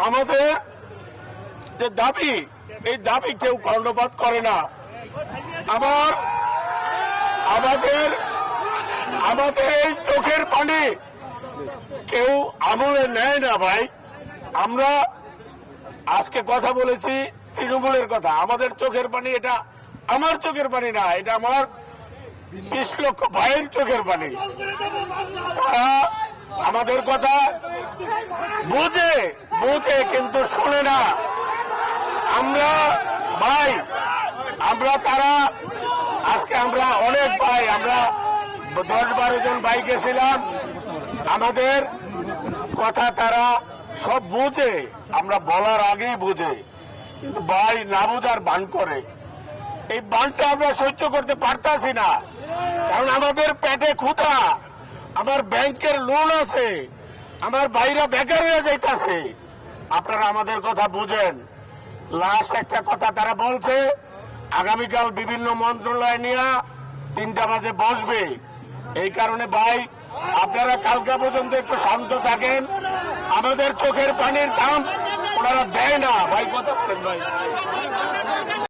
আমাদের যে দাবি, এই দাবি কেউ কর্ণপাত করে না। আমাদের এই চোখের পানি কেউ আমলে নেয় না ভাই। আমরা আজকে কথা বলেছি তৃণমূলের কথা, আমাদের চোখের পানি এটা আমার চোখের পানি না, এটা আমার 20 লক্ষ ভাইয়ের চোখের পানি। তারা আমাদের কথা বুঝে কিন্তু শোনে না। আজকে আমরা অনেক ভাই, আমরা 10-12 জন ভাই গেছিলাম, আমাদের কথা তারা সব বুঝে, আমরা বলার আগেই বুঝে, কিন্তু ভাই না বুঝার বান করে। এই বানটা আমরা সহ্য করতে পারতাছি না, কারণ আমাদের পেটে ক্ষুধা, আমার ব্যাংকের লোন আছে, আমার ভাইরা বেকার হয়ে যাইতাছে। আপনারা আমাদের কথা বুঝেন। লাস্ট একটা কথা তারা বলছে, আগামীকাল বিভিন্ন মন্ত্রণালয় নিয়ে 3টা বাজে বসবে। এই কারণে ভাই আপনারা কালকা পর্যন্ত একটু শান্ত থাকেন। আমাদের চোখের পানির দাম ওনারা দেয় না ভাই, কথা বলেন ভাই।